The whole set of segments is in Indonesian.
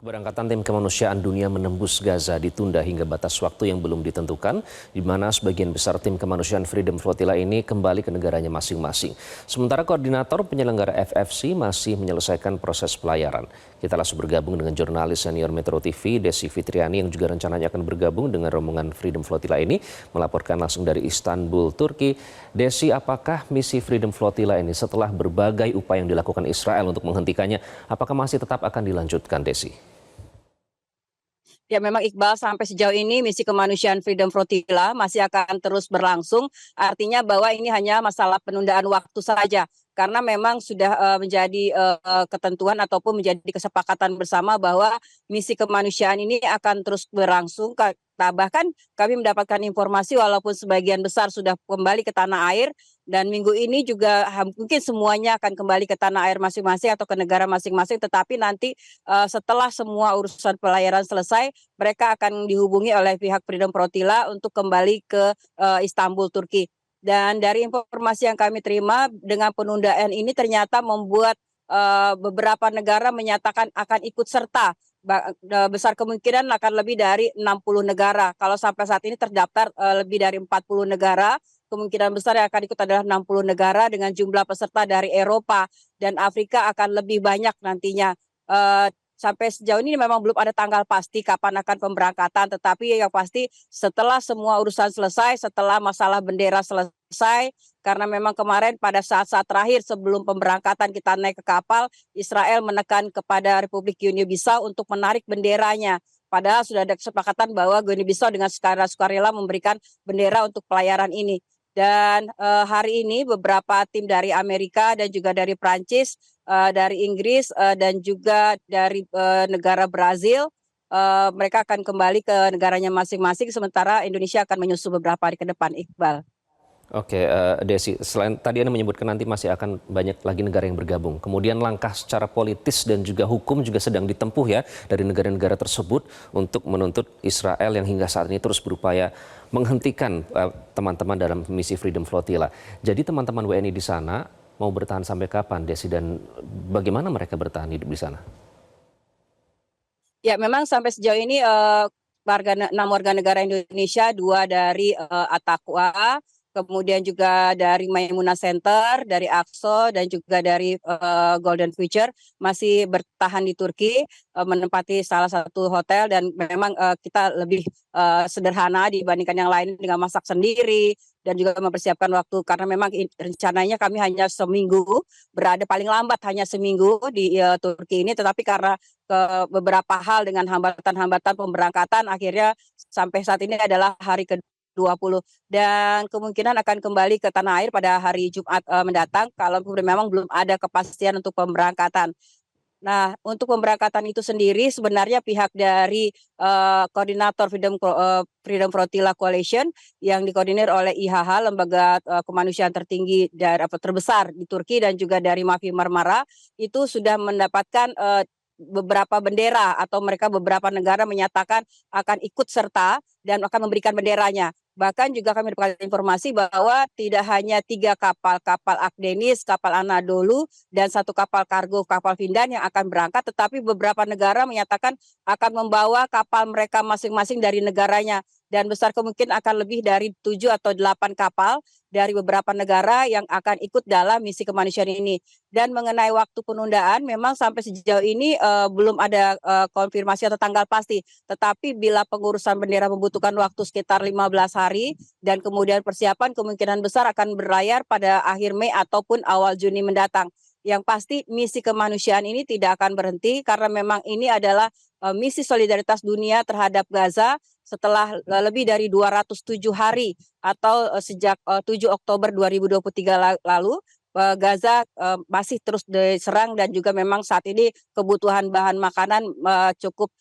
Keberangkatan tim kemanusiaan dunia menembus Gaza ditunda hingga batas waktu yang belum ditentukan, di mana sebagian besar tim kemanusiaan Freedom Flotilla ini kembali ke negaranya masing-masing. Sementara koordinator penyelenggara FFC masih menyelesaikan proses pelayaran. Kita langsung bergabung dengan jurnalis senior Metro TV, Desi Fitriani, yang juga rencananya akan bergabung dengan rombongan Freedom Flotilla ini, melaporkan langsung dari Istanbul, Turki. Desi, apakah misi Freedom Flotilla ini setelah berbagai upaya yang dilakukan Israel untuk menghentikannya, apakah masih tetap akan dilanjutkan, Desi? Ya memang Iqbal, sampai sejauh ini misi kemanusiaan Freedom Flotilla masih akan terus berlangsung. Artinya bahwa ini hanya masalah penundaan waktu saja. Karena memang sudah menjadi ketentuan ataupun menjadi kesepakatan bersama bahwa misi kemanusiaan ini akan terus berlangsung. Bahkan kami mendapatkan informasi walaupun sebagian besar sudah kembali ke tanah air, dan minggu ini juga mungkin semuanya akan kembali ke tanah air masing-masing atau ke negara masing-masing, tetapi nanti setelah semua urusan pelayaran selesai, mereka akan dihubungi oleh pihak Freedom Flotilla untuk kembali ke Istanbul, Turki. Dan dari informasi yang kami terima, dengan penundaan ini ternyata membuat beberapa negara menyatakan akan ikut serta. Besar kemungkinan akan lebih dari 60 negara. Kalau sampai saat ini terdaftar lebih dari 40 negara, kemungkinan besar yang akan ikut adalah 60 negara dengan jumlah peserta dari Eropa dan Afrika akan lebih banyak nantinya. Sampai sejauh ini memang belum ada tanggal pasti kapan akan pemberangkatan, tetapi yang pasti setelah semua urusan selesai, setelah masalah bendera selesai, karena memang kemarin pada saat-saat terakhir sebelum pemberangkatan kita naik ke kapal, Israel menekan kepada Republik Guinea Bissau untuk menarik benderanya. Padahal sudah ada kesepakatan bahwa Guinea Bissau dengan sukarela memberikan bendera untuk pelayaran ini. Dan hari ini beberapa tim dari Amerika dan juga dari Prancis, dari Inggris, dan juga dari negara Brazil, mereka akan kembali ke negaranya masing-masing, sementara Indonesia akan menyusul beberapa hari ke depan, Iqbal. Oke, Desi, selain tadi Anda menyebutkan nanti masih akan banyak lagi negara yang bergabung. Kemudian langkah secara politis dan juga hukum juga sedang ditempuh ya dari negara-negara tersebut untuk menuntut Israel yang hingga saat ini terus berupaya menghentikan teman-teman dalam misi Freedom Flotilla. Jadi teman-teman WNI di sana mau bertahan sampai kapan, Desi, dan bagaimana mereka bertahan hidup di sana? Ya, memang sampai sejauh ini 6 warga negara Indonesia, 2 dari At-Taqwa, kemudian juga dari Maimuna Center, dari Aqsa, dan juga dari Golden Future masih bertahan di Turki, menempati salah satu hotel, dan memang kita lebih sederhana dibandingkan yang lain dengan masak sendiri dan juga mempersiapkan waktu, karena memang rencananya kami hanya seminggu berada, paling lambat hanya seminggu di Turki ini, tetapi karena beberapa hal dengan hambatan-hambatan pemberangkatan, akhirnya sampai saat ini adalah hari ke-20 dan kemungkinan akan kembali ke tanah air pada hari Jumat mendatang kalau memang belum ada kepastian untuk pemberangkatan. Nah, untuk pemberangkatan itu sendiri sebenarnya pihak dari koordinator Freedom Flotilla Coalition yang dikoordinir oleh IHH, lembaga kemanusiaan tertinggi dari terbesar di Turki, dan juga dari Mavi Marmara, itu sudah mendapatkan beberapa bendera, atau mereka beberapa negara menyatakan akan ikut serta dan akan memberikan benderanya. Bahkan juga kami mendapatkan informasi bahwa tidak hanya 3 kapal, kapal Akdenis, kapal Anadolu, dan 1 kapal kargo, kapal Vindan yang akan berangkat, tetapi beberapa negara menyatakan akan membawa kapal mereka masing-masing dari negaranya, dan besar kemungkinan akan lebih dari 7 atau 8 kapal dari beberapa negara yang akan ikut dalam misi kemanusiaan ini. Dan mengenai waktu penundaan, memang sampai sejauh ini belum ada konfirmasi atau tanggal pasti, tetapi bila pengurusan bendera membutuhkan waktu sekitar 15 hari, dan kemudian persiapan kemungkinan besar akan berlayar pada akhir Mei ataupun awal Juni mendatang. Yang pasti misi kemanusiaan ini tidak akan berhenti, karena memang ini adalah misi solidaritas dunia terhadap Gaza setelah lebih dari 207 hari atau sejak 7 Oktober 2023 lalu. Gaza masih terus diserang, dan juga memang saat ini kebutuhan bahan makanan cukup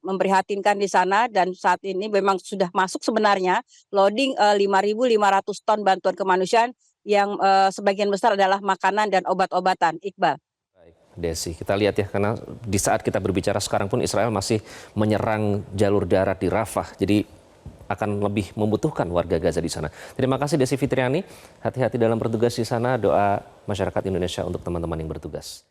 memprihatinkan di sana, dan saat ini memang sudah masuk sebenarnya loading 5.500 ton bantuan kemanusiaan yang sebagian besar adalah makanan dan obat-obatan, Iqbal. Baik, Desi, kita lihat ya, karena di saat kita berbicara sekarang pun Israel masih menyerang jalur darat di Rafah. Jadi akan lebih membutuhkan warga Gaza di sana. Terima kasih Desi Fitriani, hati-hati dalam bertugas di sana, doa masyarakat Indonesia untuk teman-teman yang bertugas.